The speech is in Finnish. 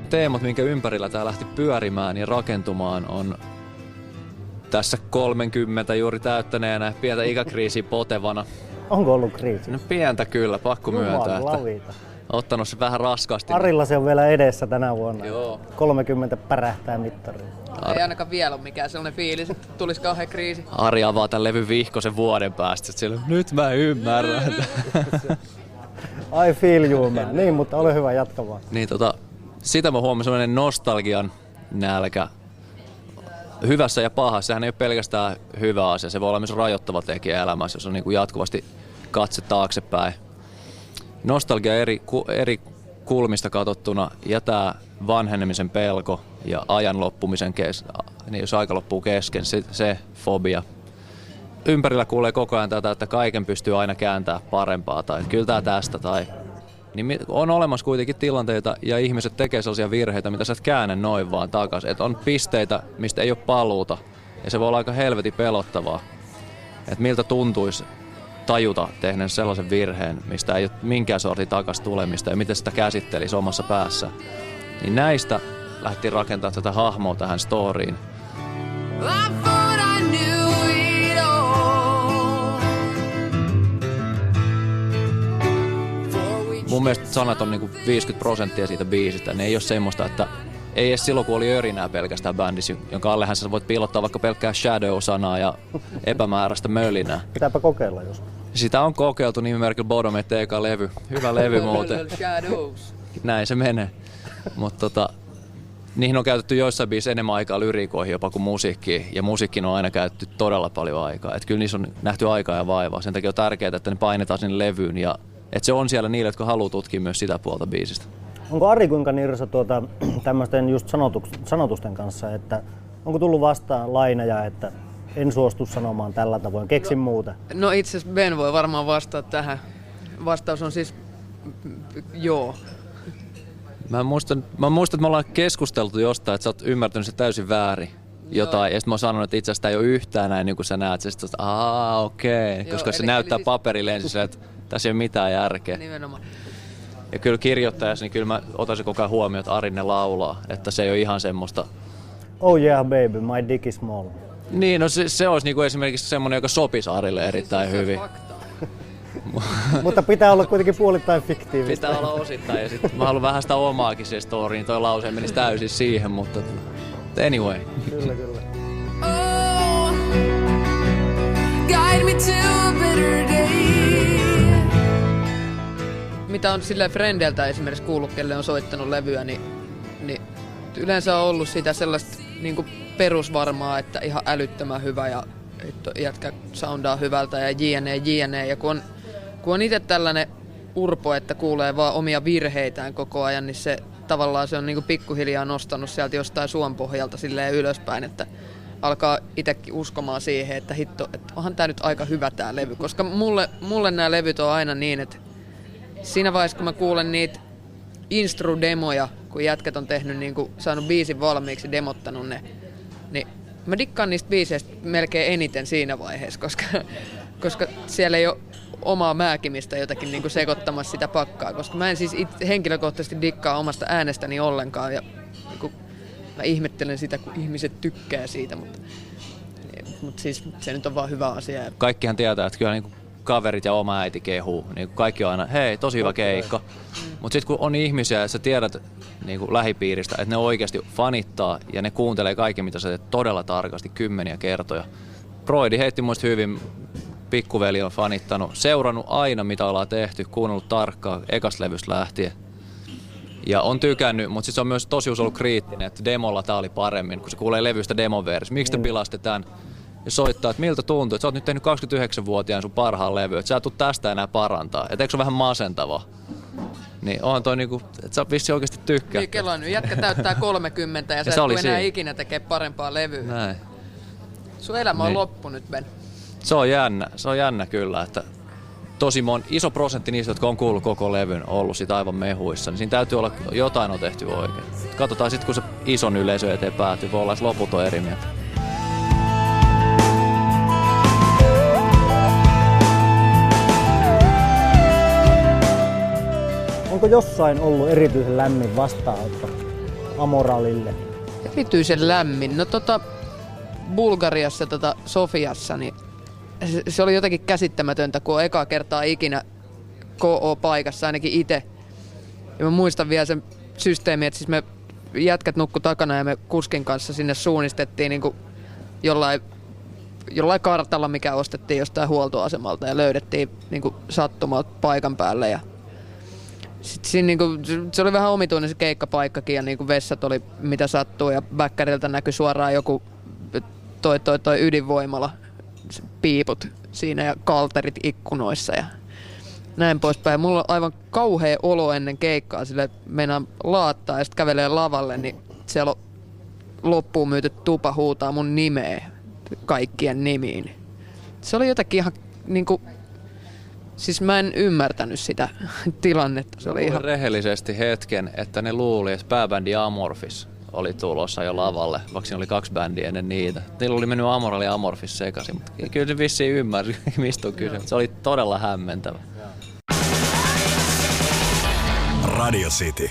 teemat, minkä ympärillä tää lähti pyörimään ja rakentumaan, on tässä 30 juuri täyttäneenä, pientä ikäkriisiä potevana. Onko ollut kriisi? No pientä kyllä, pakko myöntää. Että ottanut se vähän raskaasti. Arilla se on vielä edessä tänä vuonna. Joo. 30 pärähtää mittariin. Ei ainakaan vielä ole mikään sellainen fiilis, että tulisi kauhean kriisi. Ari avaa tämän levyn vihkosen vuoden päästä. Sillä, nyt mä ymmärrän. I feel you, man. Niin, mutta ole hyvä, jatka vaan. Niin, sitä mä huomasin sellainen nostalgian nälkä. Hyvässä ja pahassa. Sehän ei ole pelkästään hyvä asia. Se voi olla myös rajoittava tekijä elämässä, jos on niin kuin jatkuvasti katse taaksepäin. Nostalgia eri kulmista katsottuna ja tämä vanhenemisen pelko ja ajan loppumisen niin jos aika loppuu kesken, se fobia. Ympärillä kuulee koko ajan tätä, että kaiken pystyy aina kääntämään parempaa tai kyllä tää tästä tai niin on olemassa kuitenkin tilanteita ja ihmiset tekee sellaisia virheitä, mitä sä et käännä noin vaan takaisin. Et on pisteitä, mistä ei ole paluuta ja se voi olla aika helvetin pelottavaa. Että miltä tuntuisi tajuta tehneen sellaisen virheen, mistä ei ole minkään sortin takas tulemista ja miten sitä käsittelisi omassa päässä. Niin näistä lähti rakentamaan tätä hahmoa tähän storyin. Mun mielestä sanat on niinku 50% siitä biisistä. Ne ei ole semmoista, että ei edes silloin, kun oli örinää pelkästään bändissä, jonka allehän sä voit piilottaa vaikka pelkkää shadow-sanaa ja epämääräistä mölinää. Pitääpä kokeilla joskus. Sitä on kokeiltu nimimerkillä Bodometten eka levy. Hyvä levy muuten. Näin se menee. Mutta niihin on käytetty joissain biisissä enemmän aikaa lyriikoihin jopa kuin musiikkiin. Ja musiikkiin on aina käytetty todella paljon aikaa. Et kyllä niissä on nähty aikaa ja vaivaa. Sen takia on tärkeää, että ne painetaan sinne levyyn. Ja että se on siellä niille, jotka haluaa tutkia myös sitä puolta biisistä. Onko Ari kuinka nirsa tämmöisten just sanotusten kanssa, että onko tullut vastaan lainaja, että en suostu sanomaan tällä tavoin, keksin muuta? No itse asiassa Ben voi varmaan vastata tähän. Vastaus on siis joo. Mä muistan, että me ollaan keskusteltu jostain, että sä oot ymmärtänyt se täysin väärin. Jotain, ja sitten mä oon sanonut, että itse asiassa ei ole yhtään näin niin kuin sä näet. Sitten okei. Koska se näyttää paperille ensin, että tässä ei ole mitään järkeä. Nimenomaan. Ja kyllä kirjoittajassa, niin kyllä mä otan se koko ajan huomioon, että Ari ne laulaa. Että se ei ole ihan semmoista... Oh yeah baby, my dick is small. Niin, no se olisi niinku esimerkiksi semmoinen, joka sopisi Arille erittäin hyvin. Mutta pitää olla kuitenkin puolittain fiktiivistä. Pitää olla osittain ja sitten mä haluan vähän sitä omaakin se story, niin toi lause menisi täysin siihen, mutta anyway. Kyllä, kyllä. Oh, guide me to a better day. Mitä on silleen frendeltä esimerkiksi kuullut, kelle on soittanut levyä, niin yleensä on ollut sitä sellaista niinku perusvarmaa, että ihan älyttömän hyvä ja jätkä soundaa hyvältä ja jne. Ja kun on itse tällainen urpo, että kuulee vaan omia virheitään koko ajan, niin se tavallaan se on niinku pikkuhiljaa nostanut sieltä jostain suon pohjalta silleen ylöspäin, että alkaa itsekin uskomaan siihen, että hitto, että onhan tää nyt aika hyvä tää levy. Koska mulle nämä levyt on aina niin, että siinä vaiheessa kun mä kuulen niitä instru-demoja, kun jätkät on tehnyt niinku, saanut biisin valmiiksi, demottanut ne, niin mä dikkaan niistä biiseistä melkein eniten siinä vaiheessa, koska siellä ei ole omaa määkimistä jotakin niinku sekoittamassa sitä pakkaa, koska mä en siis henkilökohtaisesti dikkaa omasta äänestäni ollenkaan ja niinku, mä ihmettelen sitä, kun ihmiset tykkää siitä, mutta siis se nyt on vaan hyvä asia. Kaikkihan tietää, että kyllä niinku kaverit ja oma äiti kehuu, niin kaikki on aina, hei, tosi hyvä keikka. Mutta sitten kun on ihmisiä ja sä tiedät niin lähipiiristä, että ne oikeasti fanittaa ja ne kuuntelee kaikki, mitä sä teet todella tarkasti kymmeniä kertoja. Broidi heitti muista hyvin, pikkuveli on fanittanut, seurannut aina mitä ollaan tehty, kuunnellut tarkkaan ekasta levystä lähtien. Ja on tykännyt, mutta se on myös tosi ollut kriittinen, että demolla tää oli paremmin, kun se kuulee levystä demoversi. Miksi te pilaste tän? Ja soittaa, että miltä tuntuu, että sä oot nyt tehnyt 29-vuotiaan sun parhaan levy, että sä et tuu tästä enää parantaa. Et eikö se ole vähän masentavaa? Niin onhan toi niinku, että sä vissi oikeesti tykkää. Niin kello nyt, jätkä täyttää 30 ja sä et tuu enää ikinä tekee parempaa levyä. Näin. Sun elämä on loppu nyt, Ben. Se on jännä kyllä, että tosi iso prosentti niistä, jotka on kuullut koko levyn, on ollut sit aivan mehuissa, niin siinä täytyy olla, jotain on tehty oikein. Katsotaan sitten, kun se ison yleisö eteen päätyy, voi olla, että loput on eri mieltä. Onko jossain ollut erityisen lämmin vastaanotto Amoralille? Erityisen lämmin. No Bulgariassa Sofiassa, niin se oli jotenkin käsittämätöntä, kun on ekaa kertaa ikinä KO-paikassa ainakin itse. Ja mä muistan vielä sen systeemi, että siis me jätkät nukku takana ja me kuskin kanssa sinne suunnistettiin niin kuin jollain kartalla, mikä ostettiin jostain huoltoasemalta ja löydettiin niin kuin sattumalta paikan päälle. Ja sitten siinä, niin kuin, se oli vähän omituinen se keikkapaikkakin ja niin kuin vessat oli mitä sattuu ja väkkäriltä näkyi suoraan joku toi ydinvoimala, piiput siinä ja kalterit ikkunoissa ja näin poispäin. Mulla on aivan kauhea olo ennen keikkaa, sille että meinaan laattaa ja sitten kävelee lavalle, niin siellä on loppuun myyty tupa huutaa mun nimeä kaikkien nimiin. Se oli jotakin ihan niinku, siis mä en ymmärtänyt sitä tilannetta. Se oli ihan rehellisesti hetken, että ne luuli, että pääbändi Amorphis oli tulossa jo lavalle, vaikka siinä oli 2 bändiä ennen niitä. Niillä oli mennyt Amoral ja Amorphis sekaisin, mutta kyllä se vissiin ymmärsi, mistä on kyse. Se oli todella hämmentävä. Radio City.